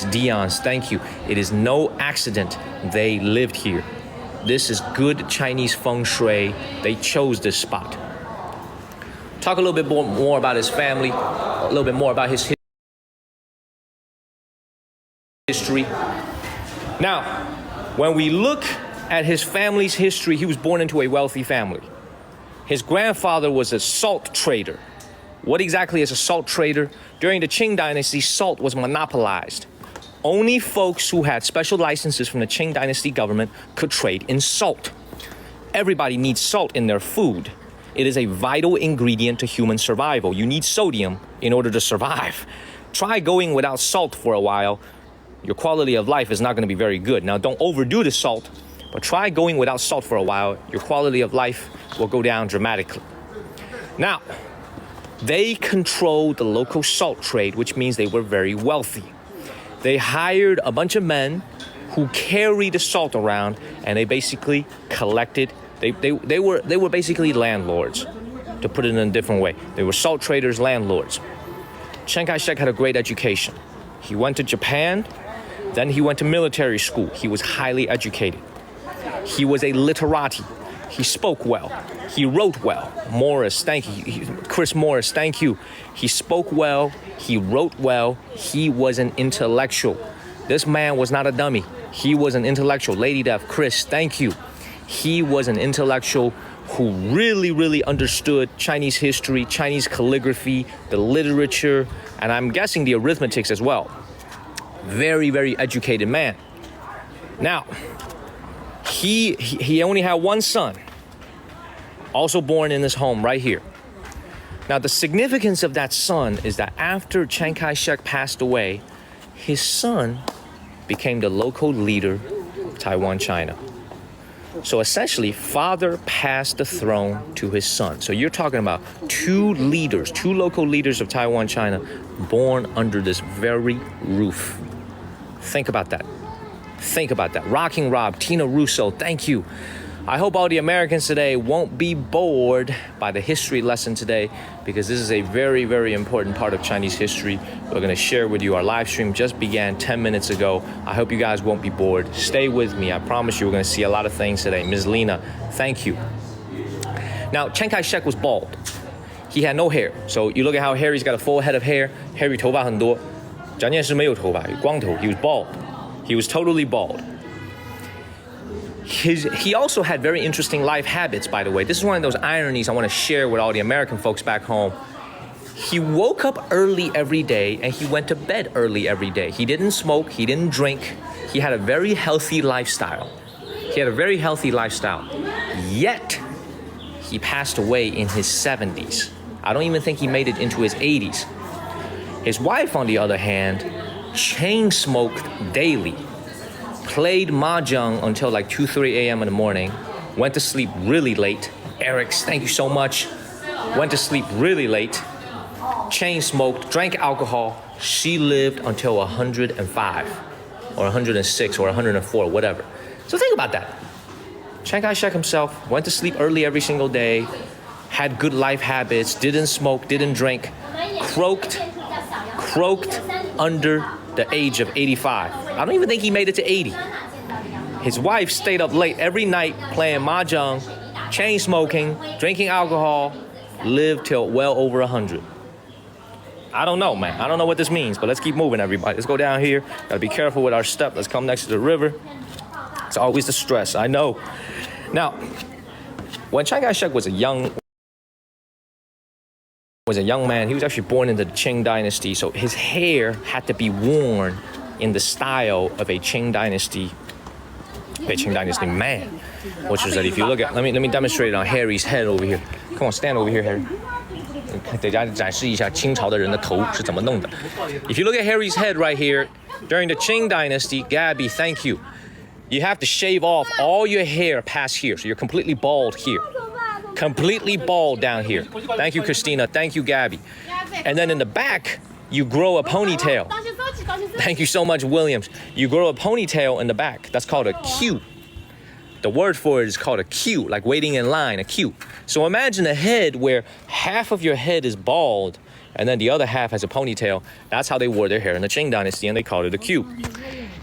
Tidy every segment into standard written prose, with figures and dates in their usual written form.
Deons, thank you. It is no accident they lived here. This is good Chinese feng shui. They chose this spot. Talk a little bit more about his family, a little bit more about his history. Now, when we look at his family's history, he was born into a wealthy family. His grandfather was a salt trader. What exactly is a salt trader? During the Qing dynasty, salt was monopolized. Only folks who had special licenses from the Qing dynasty government could trade in salt. Everybody needs salt in their food. It is a vital ingredient to human survival. You need sodium in order to survive. Try going without salt for a while. Your quality of life is not going to be very good. Now, don't overdo the salt, but try going without salt for a while. Your quality of life will go down dramatically. Now, they controlled the local salt trade, which means they were very wealthy. They hired a bunch of men who carried the salt around, and they basically collected. They were basically landlords, to put it in a different way. They were salt traders, landlords. Chiang Kai-shek had a great education. He went to Japan, then he went to military school. He was highly educated. He was a literati. He spoke well. He wrote well. Morris, thank you. Chris Morris, thank you. He spoke well. He wrote well. He was an intellectual. This man was not a dummy. He was an intellectual. Lady Deaf, Chris, thank you. He was an intellectual who really understood Chinese history, Chinese calligraphy, the literature, and I'm guessing the arithmetics as well. Very educated man. Now, he only had one son, also born in this home right here. Now, the significance of that son is that after Chiang Kai-shek passed away, his son became the local leader of Taiwan, China. So essentially, father passed the throne to his son. So you're talking about two local leaders of Taiwan, China, born under this very roof. Think about that. Rocking Rob, Tina Russo, thank you. I hope all the Americans today won't be bored by the history lesson today, because this is a very important part of Chinese history. We're going to share with you. Our live stream just began 10 minutes ago. I hope you guys won't be bored. Stay with me. I promise you we're going to see a lot of things today. Ms. Lena, thank you. Now, Chiang Kai-shek was bald. He had no hair. So you look at how Harry's got a full head of hair. Harry 头发很多。蒋介石没有头发，光头. He was bald. He was totally bald. He also had very interesting life habits, by the way. This is one of those ironies I want to share with all the American folks back home. He woke up early every day and he went to bed early every day. He didn't smoke, he didn't drink. He had a very healthy lifestyle. Yet, he passed away in his 70s. I don't even think he made it into his 80s. His wife, on the other hand, chain smoked daily. Played mahjong until like 2-3 a.m. in the morning, went to sleep really late. Eric's, thank you so much. Went to sleep really late, chain smoked, drank alcohol. She lived until 105 or 106 or 104, whatever. So think about that. Chiang Kai-shek himself went to sleep early every single day, had good life habits, didn't smoke, didn't drink, croaked under the age of 85. I don't even think he made it to 80. His wife stayed up late every night playing mahjong, chain smoking, drinking alcohol, lived till well over 100. I don't know, man. I don't know what this means, but let's keep moving, everybody. Let's go down here. Gotta be careful with our step. Let's come next to the river. It's always the stress, I know. Now, when Chiang Kai-shek was a young man, he was actually born into the Qing dynasty, so his hair had to be worn in the style of a Qing dynasty man. Which is that if you look at, let me demonstrate it on Harry's head over here. Come on, stand over here, Harry. If you look at Harry's head right here, during the Qing dynasty, Gabby, thank you. You have to shave off all your hair past here, so you're completely bald here. Completely bald down here. Thank you, Christina. Thank you, Gabby. And then in the back, you grow a ponytail. Thank you so much, Williams. You grow a ponytail in the back. That's called a queue. The word for it is called a queue, like waiting in line, a queue. So imagine a head where half of your head is bald and then the other half has a ponytail. That's how they wore their hair in the Qing dynasty, and they called it a queue.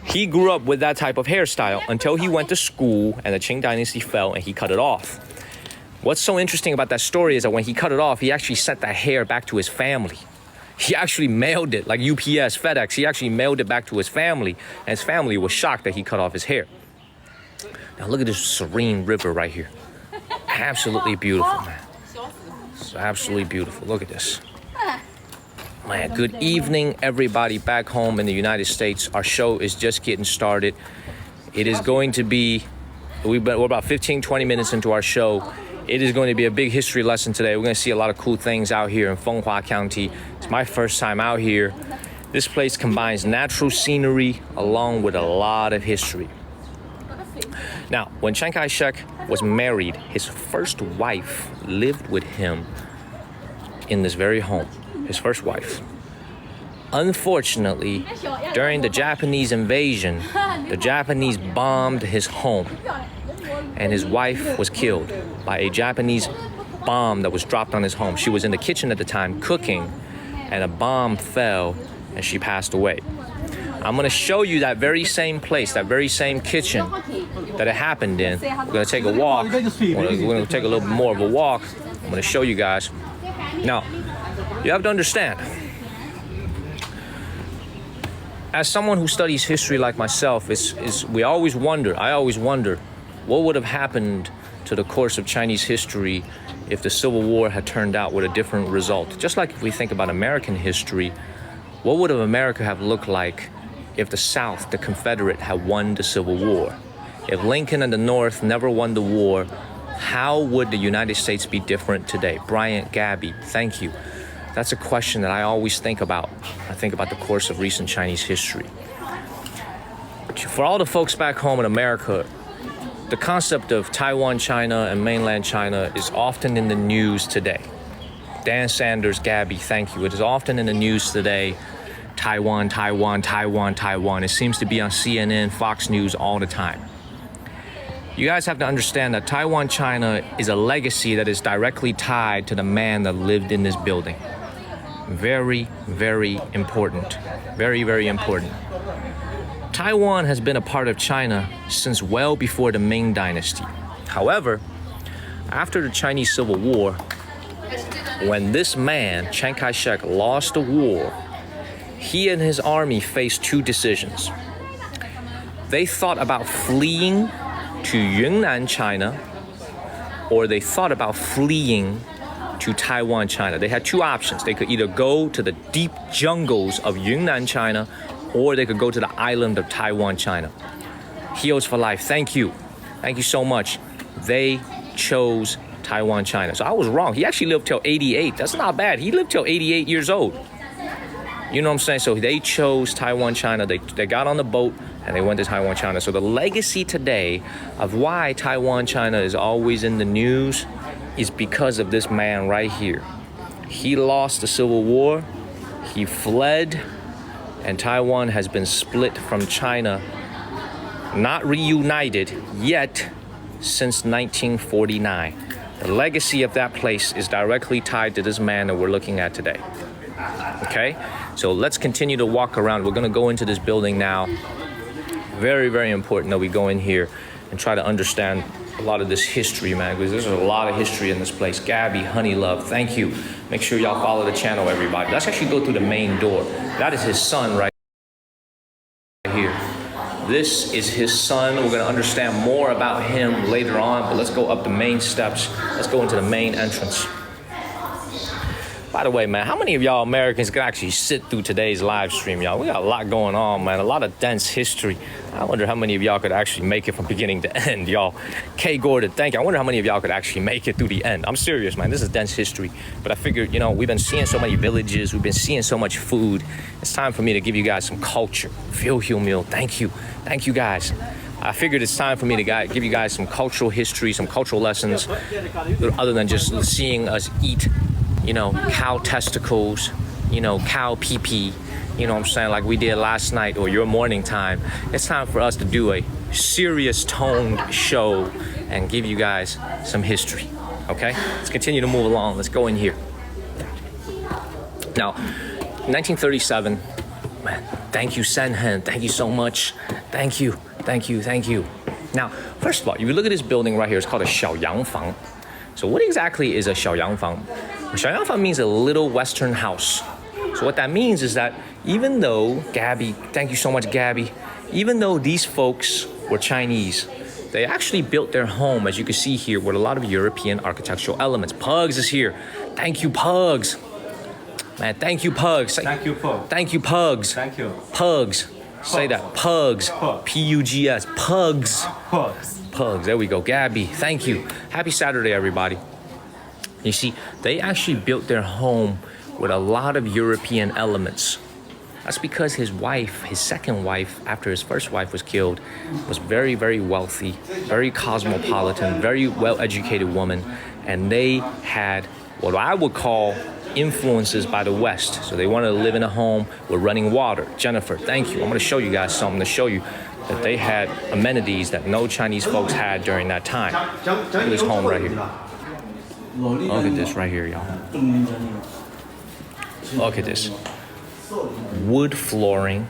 He grew up with that type of hairstyle until he went to school and the Qing dynasty fell and he cut it off. What's so interesting about that story is that when he cut it off, he actually sent that hair back to his family. He actually mailed it, like UPS, FedEx. He actually mailed it back to his family, and his family was shocked that he cut off his hair. Now look at this serene river right here. Absolutely beautiful, man. It's absolutely beautiful. Look at this. Man, good evening, everybody back home in the United States. Our show is just getting started. It is going to be, we're about 15, 20 minutes into our show. It is going to be a big history lesson today. We're going to see a lot of cool things out here in Fenghua County. It's my first time out here. This place combines natural scenery along with a lot of history. Now, when Chiang Kai-shek was married, his first wife lived with him in this very home. His first wife. Unfortunately, during the Japanese invasion, the Japanese bombed his home, and his wife was killed by a Japanese bomb that was dropped on his home. She was in the kitchen at the time cooking, and a bomb fell, and she passed away. I'm gonna show you that very same place, that very same kitchen that it happened in. We're gonna take a walk. We're gonna take a little bit more of a walk. I'm gonna show you guys. Now, you have to understand, as someone who studies history like myself, I always wonder, what would have happened to the course of Chinese history if the Civil War had turned out with a different result? Just like if we think about American history, what would America have looked like if the South, the Confederate, had won the Civil War? If Lincoln and the North never won the war, how would the United States be different today? Bryant, Gabby, thank you. That's a question that I always think about. I think about the course of recent Chinese history. For all the folks back home in America, the concept of Taiwan, China, and mainland China is often in the news today. Dan Sanders, Gabby, thank you. It is often in the news today. Taiwan, Taiwan, Taiwan, Taiwan. It seems to be on CNN, Fox News all the time. You guys have to understand that Taiwan, China is a legacy that is directly tied to the man that lived in this building. Very, very important. Very, very important. Taiwan has been a part of China since well before the Ming Dynasty. However, after the Chinese Civil War, when this man, Chiang Kai-shek, lost the war, he and his army faced two decisions. They thought about fleeing to Yunnan, China, or they thought about fleeing to Taiwan, China. They had two options. They could either go to the deep jungles of Yunnan, China, or they could go to the island of Taiwan, China. Heroes for life, thank you. Thank you so much. They chose Taiwan, China. So I was wrong. He actually lived till 88. That's not bad. He lived till 88 years old. You know what I'm saying? So they chose Taiwan, China. They got on the boat and they went to Taiwan, China. So the legacy today of why Taiwan, China is always in the news is because of this man right here. He lost the Civil War, he fled, and Taiwan has been split from China, not reunited yet, since 1949. The legacy of that place is directly tied to this man that we're looking at today. Okay, so let's continue to walk around. We're gonna go into this building now. Very, very important that we go in here and try to understand a lot of this history, man, because there's a lot of history in this place. Gabby, Honey Love, thank you. Make sure y'all follow the channel, everybody. Let's actually go through the main door. That is his son right here. This is his son. We're gonna understand more about him later on, but let's go up the main steps. Let's go into the main entrance. By the way, man, how many of y'all Americans can actually sit through today's live stream, y'all? We got a lot going on, man, a lot of dense history. I wonder how many of y'all could actually make it from beginning to end, y'all. K. Gordon, thank you. I wonder how many of y'all could actually make it through the end. I'm serious, man. This is dense history. But I figured, you know, we've been seeing so many villages. We've been seeing so much food. It's time for me to give you guys some culture. Phil Meal, thank you. Thank you, guys. I figured it's time for me to give you guys some cultural history, some cultural lessons, other than just seeing us eat, you know, cow testicles, you know, cow pee-pee, you know what I'm saying, like we did last night or your morning time. It's time for us to do a serious toned show and give you guys some history, okay? Let's continue to move along. Let's go in here. Now, 1937, man, thank you, Senhen. Thank you so much. Thank you. Now, first of all, if you look at this building right here, it's called a Xiaoyangfang. So what exactly is a Xiaoyangfang? A Xiaoyangfang means a little Western house. So what that means is that even though, Gabby, thank you so much, Gabby, even though these folks were Chinese, they actually built their home, as you can see here, with a lot of European architectural elements. Pugs is here. Thank you, Pugs. Man, thank you, Pugs. Thank you, Pugs. Thank you, Pugs. Thank you. Pugs. Say that. Pugs. P-U-G-S. Pugs. Pugs. Pugs. There we go. Gabby, thank you. Happy Saturday, everybody. You see, they actually built their home with a lot of European elements. That's because his wife, his second wife, after his first wife was killed, was very, very wealthy, very cosmopolitan, very well-educated woman, and they had what I would call influences by the West. So they wanted to live in a home with running water. Jennifer, thank you. I'm going to show you guys something to show you that they had amenities that no Chinese folks had during that time. Look at this home right here. Look at this right here, y'all. Look at this. Wood flooring.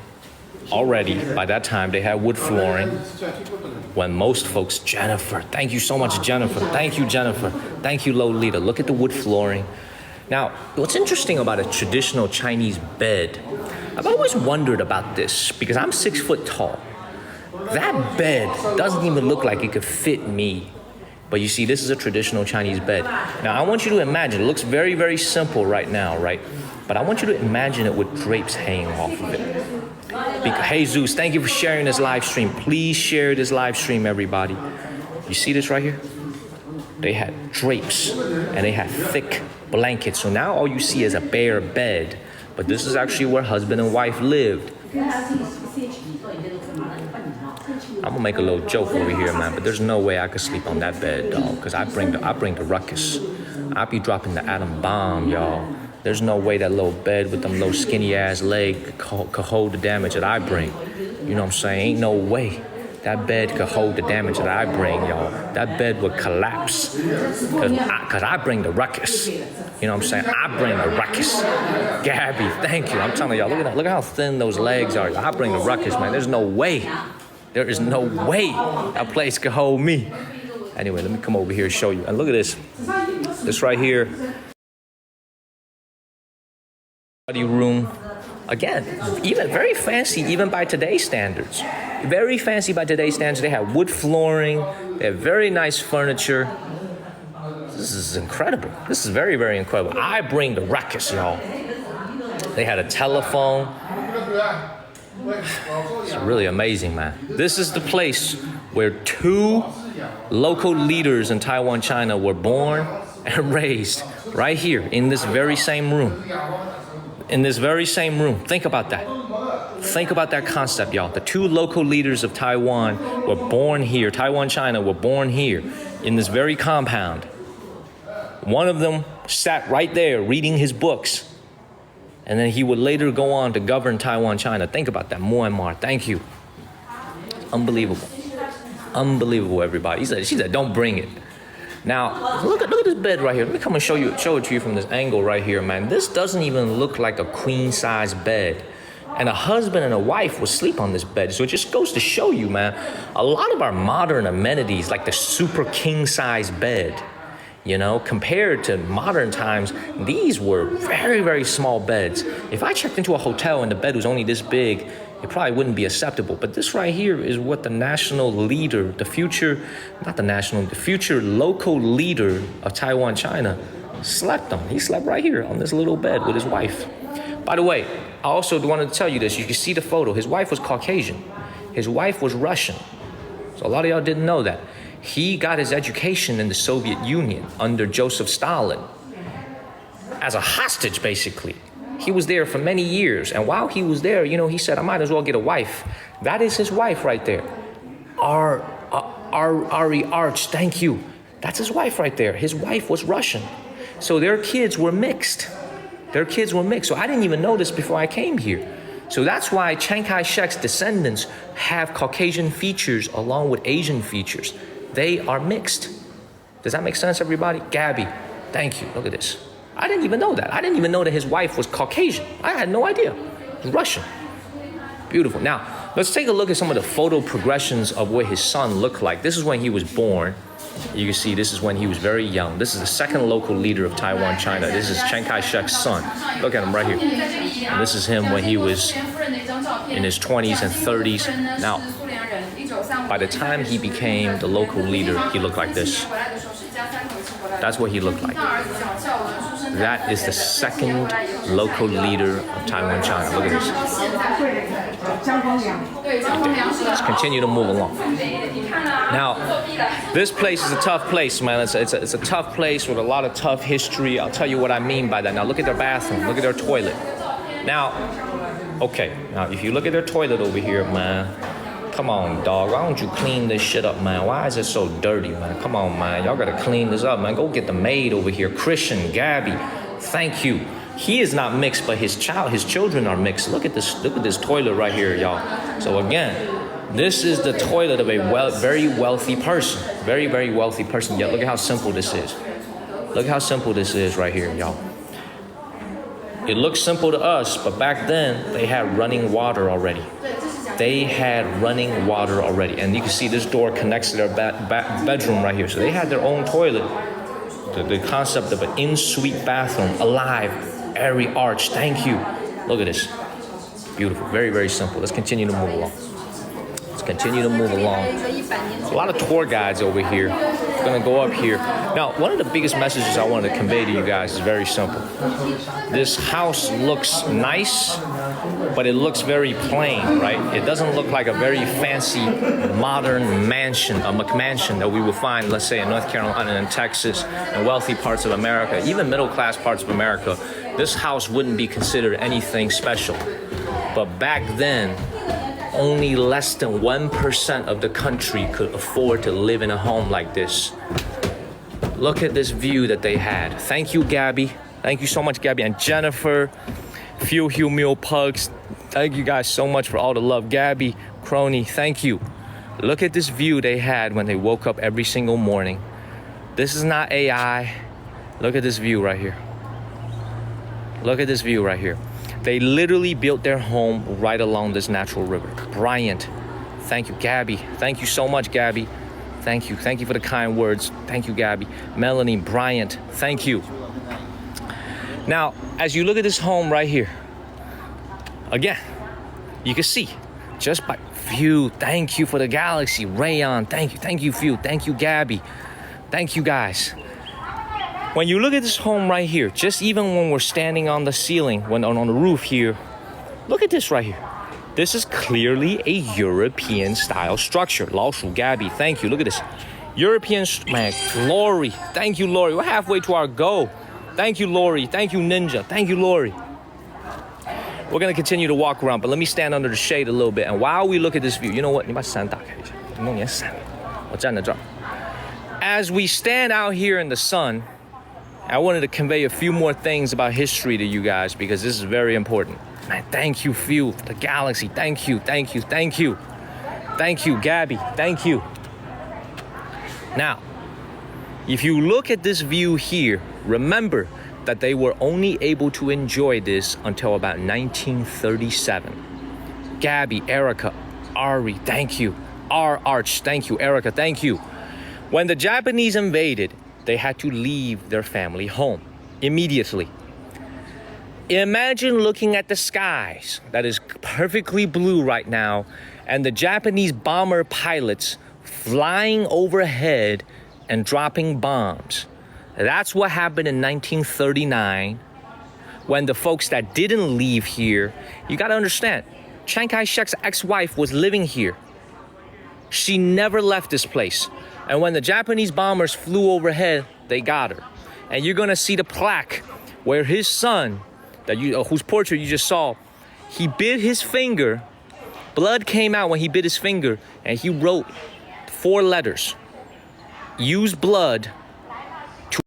Already, by that time, they had wood flooring. When most folks, Jennifer, thank you so much, Jennifer. Thank you, Jennifer. Thank you, Lolita. Look at the wood flooring. Now, what's interesting about a traditional Chinese bed, I've always wondered about this because I'm 6 foot tall. That bed doesn't even look like it could fit me. But you see, this is a traditional Chinese bed. Now, I want you to imagine, it looks very, very simple right now, right? But I want you to imagine it with drapes hanging off of it. Because, hey, Zeus, thank you for sharing this live stream. Please share this live stream, everybody. You see this right here? They had drapes and they had thick blankets. So now all you see is a bare bed. But this is actually where husband and wife lived. I'm gonna make a little joke over here, man, but there's no way I could sleep on that bed, dog, because I bring the ruckus. I be dropping the atom bomb, y'all. There's no way that little bed with them little skinny ass legs could hold the damage that I bring. You know what I'm saying? Ain't no way that bed could hold the damage that I bring, y'all. That bed would collapse because I bring the ruckus. You know what I'm saying? I bring the ruckus. Gabby, thank you. I'm telling y'all, look at how thin those legs are. I bring the ruckus, man. There's no way. There is no way that place could hold me. Anyway, let me come over here and show you. And look at this. This right here. Study room. Again, even very fancy, even by today's standards. Very fancy by today's standards. They have wood flooring. They have very nice furniture. This is incredible. This is very, very incredible. I bring the ruckus, y'all. They had a telephone. It's really amazing, man. This is the place where 2 local leaders in Taiwan, China were born and raised. Right here in this very same room. In this very same room. Think about that. Think about that concept, y'all. The 2 local leaders of Taiwan were born here. Taiwan, China were born here in this very compound. One of them sat right there reading his books. And then he would later go on to govern Taiwan, China. Think about that. Myanmar. Thank you. Unbelievable. Unbelievable, everybody. She said, don't bring it. Now, look at this bed right here. Let me come and show it to you from this angle right here, man. This doesn't even look like a queen-size bed. And a husband and a wife would sleep on this bed. So it just goes to show you, man, a lot of our modern amenities, like the super king-size bed, you know, compared to modern times, these were very, very small beds. If I checked into a hotel and the bed was only this big, it probably wouldn't be acceptable. But this right here is what the national leader, the future local leader of Taiwan, China, slept on. He slept right here on this little bed with his wife. By the way, I also wanted to tell you this. You can see the photo. His wife was Caucasian. His wife was Russian. So a lot of y'all didn't know that. He got his education in the Soviet Union under Joseph Stalin as a hostage, basically. He was there for many years. And while he was there, you know, he said, I might as well get a wife. That is his wife right there. Ari Arch, thank you. That's his wife right there. His wife was Russian. So their kids were mixed. So I didn't even know this before I came here. So that's why Chiang Kai-shek's descendants have Caucasian features along with Asian features. They are mixed. Does that make sense, everybody? Gabby, thank you. Look at this. I didn't even know that. I didn't even know that his wife was Caucasian. I had no idea. Russian. Beautiful. Now, let's take a look at some of the photo progressions of what his son looked like. This is when he was born. You can see this is when he was very young. This is the second local leader of Taiwan, China. This is Chiang Kai-shek's son. Look at him right here. And this is him when he was in his 20s and 30s. Now, by the time he became the local leader, he looked like this. That's what he looked like. That is the second local leader of Taiwan, China. Look at this. Let's continue to move along. Now, this place is a tough place, man. It's a tough place with a lot of tough history. I'll tell you what I mean by that. Now, look at their bathroom. Look at their toilet. Now, okay. Now, if you look at their toilet over here, man, come on, dog. Why don't you clean this shit up, man? Why is it so dirty, man? Come on, man. Y'all gotta clean this up, man. Go get the maid over here. Christian, Gabby, thank you. He is not mixed, but his children are mixed. Look at this toilet right here, y'all. So again, this is the toilet of a very wealthy person. Very, very wealthy person. Yet look at how simple this is. Look how simple this is right here, y'all. It looks simple to us, but back then, they had running water already. They had running water already. And you can see this door connects to their bedroom right here. So they had their own toilet. The concept of an in-suite bathroom, alive, airy arch. Thank you. Look at this. Beautiful. Very, very simple. Let's continue to move along. Continue to move along. There's a lot of tour guides over here. We're gonna go up here. Now, one of the biggest messages I wanted to convey to you guys is very simple. This house looks nice, but it looks very plain, right? It doesn't look like a very fancy, modern mansion, a McMansion that we would find, let's say, in North Carolina and Texas and wealthy parts of America, even middle-class parts of America. This house wouldn't be considered anything special. But back then, only less than 1% of the country could afford to live in a home like this. Look at this view that they had. Thank you, Gabby. Thank you so much, Gabby. And Jennifer, Few Hugh Meal Pugs. Thank you guys so much for all the love. Gabby, Crony, thank you. Look at this view they had when they woke up every single morning. This is not AI. Look at this view right here. Look at this view right here. They literally built their home right along this natural river. Bryant, thank you. Gabby, thank you so much, Gabby. Thank you. Thank you for the kind words. Thank you, Gabby. Melanie, Bryant, thank you. Now, as you look at this home right here, again, you can see just by view. Thank you for the galaxy. Rayon, thank you. Thank you, Few. Thank you, Gabby. Thank you, guys. When you look at this home right here, just even when we're standing on the ceiling, when on the roof here, look at this right here. This is clearly a European style structure. Lao Shu, Gabby, thank you. Look at this. European, man, Lori. Thank you, Lori. We're halfway to our goal. Thank you, Lori. Thank you, Ninja. Thank you, Lori. We're going to continue to walk around, but let me stand under the shade a little bit. And while we look at this view, you know what? As we stand out here in the sun, I wanted to convey a few more things about history to you guys because this is very important. Man, thank you, Few, the galaxy. Thank you, thank you, thank you. Thank you, Gabby. Thank you. Now, if you look at this view here, remember that they were only able to enjoy this until about 1937. Gabby, Erica, Ari, thank you. Arch, thank you. Erica, thank you. When the Japanese invaded, they had to leave their family home immediately. Imagine looking at the skies that is perfectly blue right now and the Japanese bomber pilots flying overhead and dropping bombs. That's what happened in 1939 when the folks that didn't leave here, you gotta understand, Chiang Kai-shek's ex-wife was living here. She never left this place. And when the Japanese bombers flew overhead, they got her. And you're gonna see the plaque where his son, whose portrait you just saw, he bit his finger. Blood came out when he bit his finger, and he wrote 4 letters. Use blood to.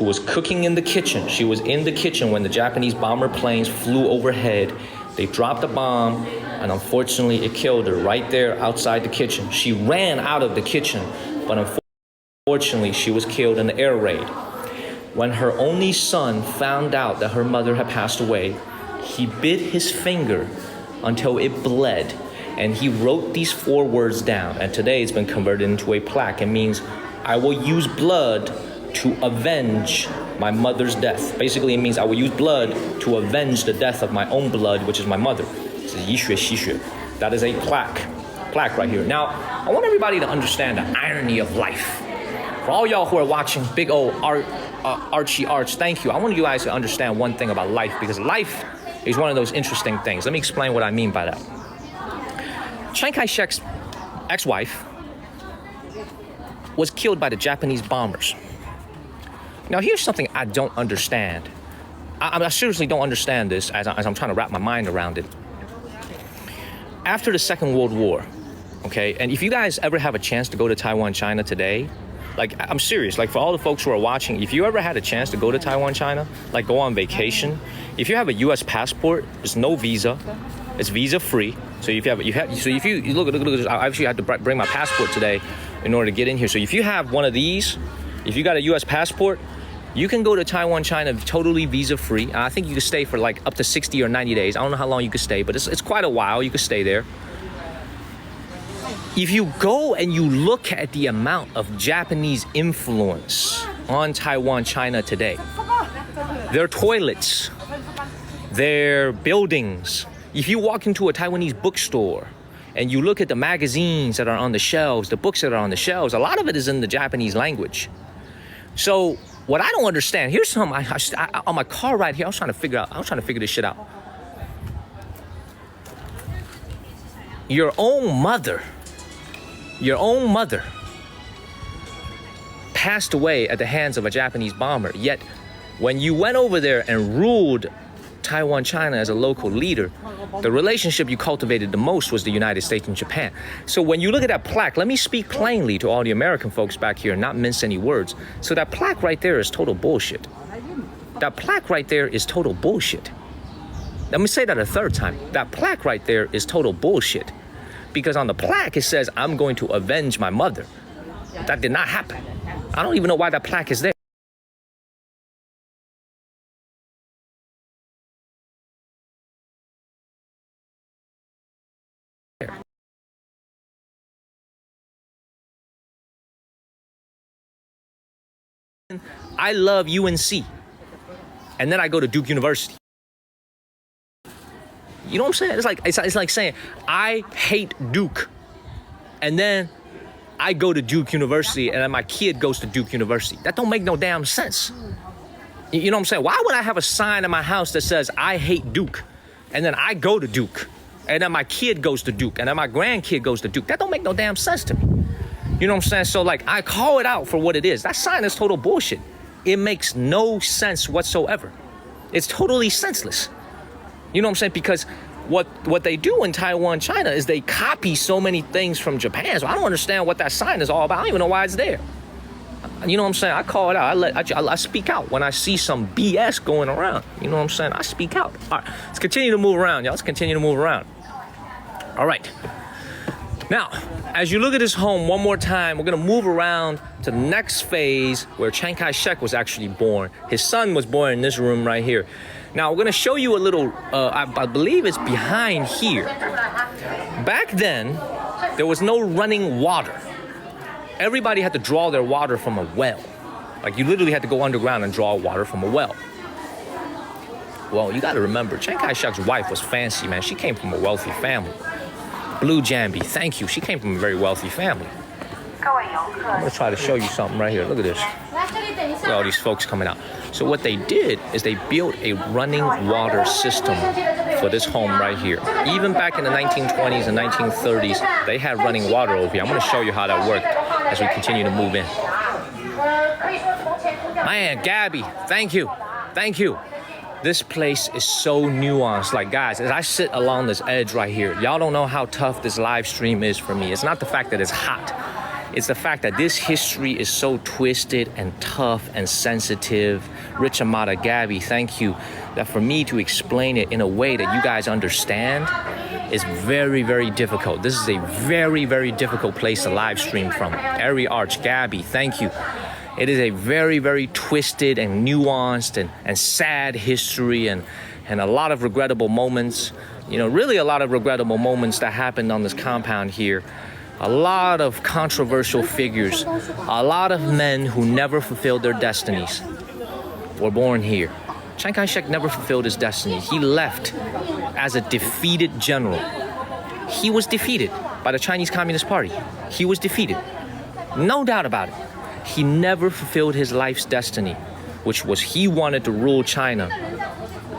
Who was cooking in the kitchen. She was in the kitchen when the Japanese bomber planes flew overhead. They dropped a bomb, and unfortunately, it killed her right there outside the kitchen. She ran out of the kitchen, but unfortunately, she was killed in the air raid. when her only son found out that her mother had passed away, he bit his finger until it bled, and he wrote these 4 words down, and today it's been converted into a plaque. It means, I will use blood to avenge my mother's death. Basically, it means I will use blood to avenge the death of my own blood, which is my mother. That is a plaque right here. Now, I want everybody to understand the irony of life. For all y'all who are watching big old Archie Arch, thank you. I want you guys to understand one thing about life, because life is one of those interesting things. Let me explain what I mean by that. Chiang Kai-shek's ex-wife was killed by the Japanese bombers. Now, here's something I don't understand. I seriously don't understand this as I'm trying to wrap my mind around it. After the Second World War, okay, and if you guys ever have a chance to go to Taiwan, China today, like, I'm serious, like, for all the folks who are watching, if you ever had a chance to go to Taiwan, China, like, go on vacation, if you have a U.S. passport, there's no visa, it's visa-free. So if you look at this, I actually had to bring my passport today in order to get in here. So if you have one of these, if you got a U.S. passport, you can go to Taiwan, China, totally visa-free. I think you can stay for like up to 60 or 90 days. I don't know how long you could stay, but it's quite a while. You could stay there. If you go and you look at the amount of Japanese influence on Taiwan, China today, their toilets, their buildings. If you walk into a Taiwanese bookstore and you look at the magazines that are on the shelves, the books that are on the shelves, a lot of it is in the Japanese language. So what I don't understand, here's some, on my car ride here, I was trying to figure this shit out. Your own mother passed away at the hands of a Japanese bomber, yet when you went over there and ruled Taiwan, China as a local leader, the relationship you cultivated the most was the United States and Japan. So when you look at that plaque, let me speak plainly to all the American folks back here and not mince any words. So that plaque right there is total bullshit. That plaque right there is total bullshit. Let me say that a third time. That plaque right there is total bullshit. Because on the plaque it says, I'm going to avenge my mother. That did not happen. I don't even know why that plaque is there. I love UNC, and then I go to Duke University. You know what I'm saying? It's like saying I hate Duke, and then I go to Duke University, and then my kid goes to Duke University. That don't make no damn sense. You know what I'm saying? Why would I have a sign in my house that says I hate Duke, and then I go to Duke, and then my kid goes to Duke, and then my grandkid goes to Duke? That don't make no damn sense to me. You know what I'm saying? So like, I call it out for what it is. That sign is total bullshit. It makes no sense whatsoever. It's totally senseless. You know what I'm saying? Because what they do in Taiwan, China is they copy so many things from Japan. So I don't understand what that sign is all about. I don't even know why it's there. You know what I'm saying? I call it out. I speak out when I see some BS going around. You know what I'm saying? I speak out. All right, let's continue to move around, y'all. Let's continue to move around. All right. Now, as you look at this home one more time, we're going to move around to the next phase where Chiang Kai-shek was actually born. His son was born in this room right here. Now, we're going to show you a little, I believe it's behind here. Back then, there was no running water. Everybody had to draw their water from a well. Like, you literally had to go underground and draw water from a well. Well, you got to remember, Chiang Kai-shek's wife was fancy, man. She came from a wealthy family. Blue Jambi, thank you. She came from a very wealthy family. I'm gonna try to show you something right here. Look at this. Look at all these folks coming out. So what they did is they built a running water system for this home right here. Even back in the 1920s and 1930s, they had running water over here. I'm gonna show you how that worked as we continue to move in. Man, Gabby, thank you. Thank you. This place is so nuanced. Like, guys, as I sit along this edge right here, y'all don't know how tough this live stream is for me. It's not the fact that it's hot. It's the fact that this history is so twisted and tough and sensitive. Rich Amada, Gabby, thank you. That for me to explain it in a way that you guys understand is very, very difficult. This is a very, very difficult place to live stream from. Ari Arch, Gabby, thank you. It is a very, very twisted and nuanced and sad history and a lot of regrettable moments. You know, really a lot of regrettable moments that happened on this compound here. A lot of controversial figures, a lot of men who never fulfilled their destinies were born here. Chiang Kai-shek never fulfilled his destiny. He left as a defeated general. He was defeated by the Chinese Communist Party. He was defeated. No doubt about it. He never fulfilled his life's destiny, which was he wanted to rule China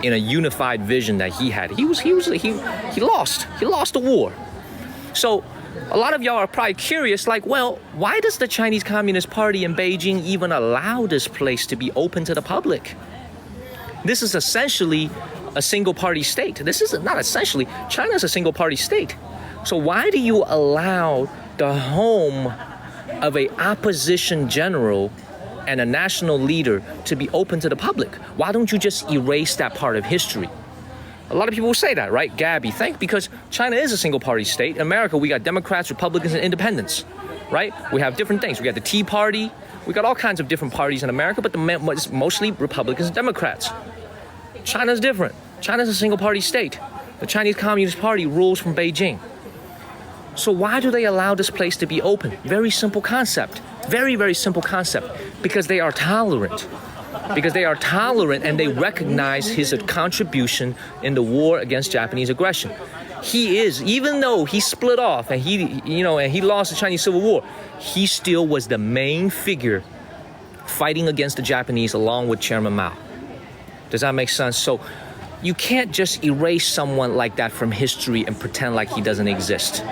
in a unified vision that he had. He lost. He lost the war. So a lot of y'all are probably curious, like, well, why does the Chinese Communist Party in Beijing even allow this place to be open to the public? This is essentially a single-party state. This is not essentially. China is a single-party state. So why do you allow the home of an opposition general and a national leader to be open to the public? Why don't you just erase that part of history? A lot of people will say that, right? Gabby, because China is a single-party state. In America, we got Democrats, Republicans, and independents, right? We have different things. We got the Tea Party. We got all kinds of different parties in America, but it's mostly Republicans and Democrats. China's different. China's a single-party state. The Chinese Communist Party rules from Beijing. So why do they allow this place to be open? Very simple concept. Very, very simple concept. Because they are tolerant. Because they are tolerant and they recognize his contribution in the war against Japanese aggression. He is, even though he split off and he lost the Chinese Civil War, he still was the main figure fighting against the Japanese along with Chairman Mao. Does that make sense? So you can't just erase someone like that from history and pretend like he doesn't exist.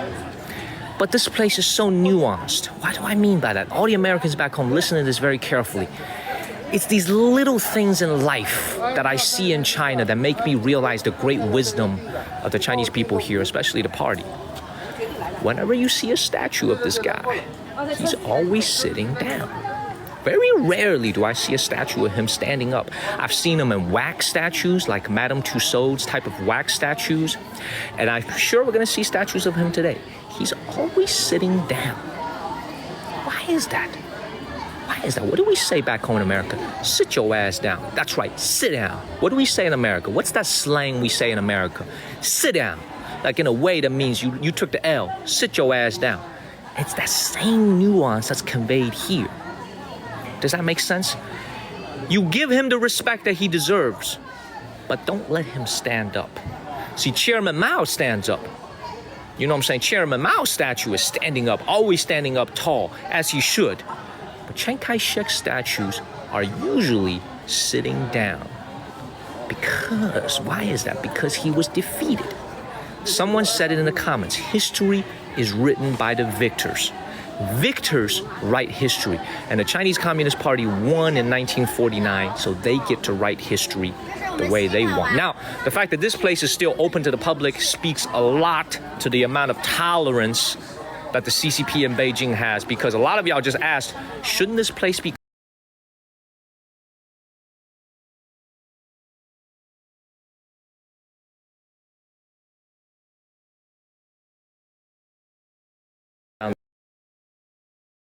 But this place is so nuanced. What do I mean by that? All the Americans back home, listen to this very carefully. It's these little things in life that I see in China that make me realize the great wisdom of the Chinese people here, especially the party. Whenever you see a statue of this guy, he's always sitting down. Very rarely do I see a statue of him standing up. I've seen him in wax statues, like Madame Tussauds type of wax statues, and I'm sure we're gonna see statues of him today. He's always sitting down. Why is that? Why is that? What do we say back home in America? Sit your ass down. That's right, sit down. What do we say in America? What's that slang we say in America? Sit down. Like in a way that means you took the L. Sit your ass down. It's that same nuance that's conveyed here. Does that make sense? You give him the respect that he deserves, but don't let him stand up. See, Chairman Mao stands up. You know what I'm saying? Chairman Mao's statue is standing up, always standing up tall, as he should. But Chiang Kai-shek's statues are usually sitting down. Because, why is that? Because he was defeated. Someone said it in the comments, history is written by the victors. Victors write history. And the Chinese Communist Party won in 1949, so they get to write history the way they want. Now, the fact that this place is still open to the public speaks a lot to the amount of tolerance that the CCP in Beijing has, because a lot of y'all just asked, shouldn't this place be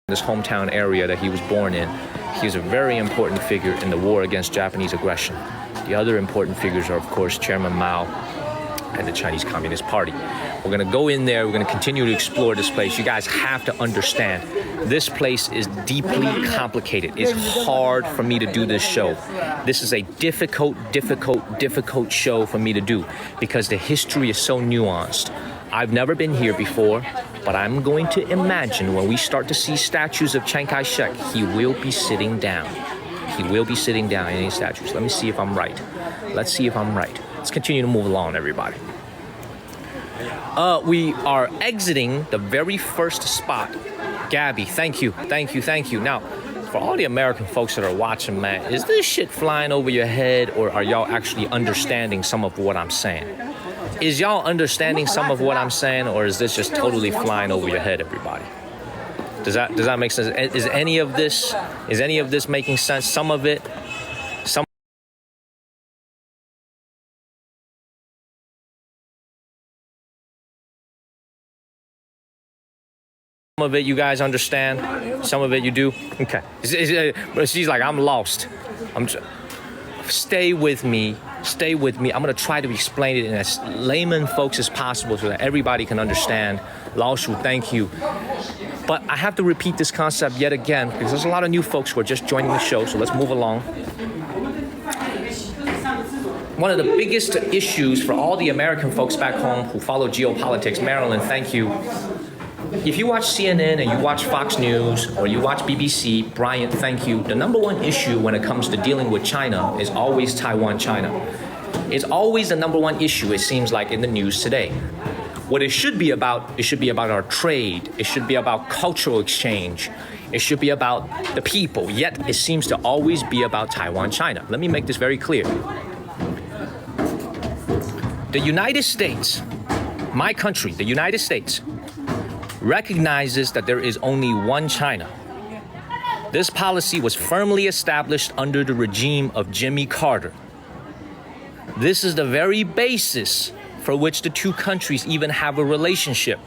this hometown area that he was born in? He was a very important figure in the war against Japanese aggression. The other important figures are, of course, Chairman Mao and the Chinese Communist Party. We're going to go in there. We're going to continue to explore this place. You guys have to understand, this place is deeply complicated. It's hard for me to do this show. This is a difficult show for me to do because the history is so nuanced. I've never been here before, but I'm going to imagine when we start to see statues of Chiang Kai-shek, he will be sitting down. He will be sitting down in any statues. Let me see if I'm right. Let's see if I'm right. Let's continue to move along, everybody. We are exiting the very first spot. Gabby, thank you. Now, for all the American folks that are watching, man, is this shit flying over your head, or are y'all actually understanding some of what I'm saying? Is y'all understanding some of what I'm saying, or is this just totally flying over your head, everybody? Does that make sense? Is any of this making sense? Some of it, Some of it you guys understand. Some of it you do. Okay. But she's like, I'm lost. Stay with me. Stay with me. I'm going to try to explain it in as layman folks as possible so that everybody can understand. Lao Shu, thank you. But I have to repeat this concept yet again because there's a lot of new folks who are just joining the show. So let's move along. One of the biggest issues for all the American folks back home who follow geopolitics, Marilyn, thank you. If you watch CNN and you watch Fox News or you watch BBC, Bryant, thank you. The number one issue when it comes to dealing with China is always Taiwan, China. It's always the number one issue, it seems like, in the news today. What it should be about our trade. It should be about cultural exchange. It should be about the people. Yet it seems to always be about Taiwan, China. Let me make this very clear. The United States, my country, the United States, recognizes that there is only one China. This policy was firmly established under the regime of Jimmy Carter. This is the very basis for which the two countries even have a relationship.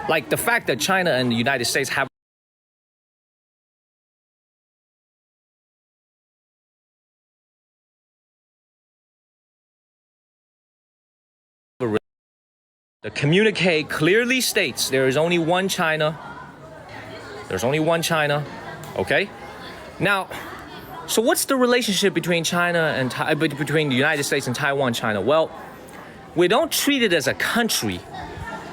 Like the fact that China and the United States have the communique clearly states there is only one China. There's only one China, okay? Now, so what's the relationship between China and between the United States and Taiwan, China? Well, we don't treat it as a country.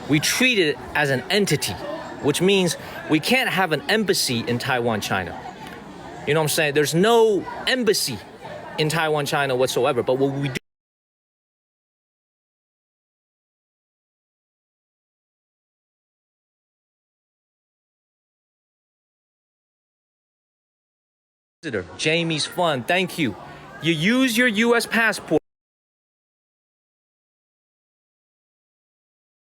We treat it as an entity, which means we can't have an embassy in Taiwan, China. You know what I'm saying? There's no embassy in Taiwan, China whatsoever. But what we do Jamie's fun, thank you. You use your U.S. passport.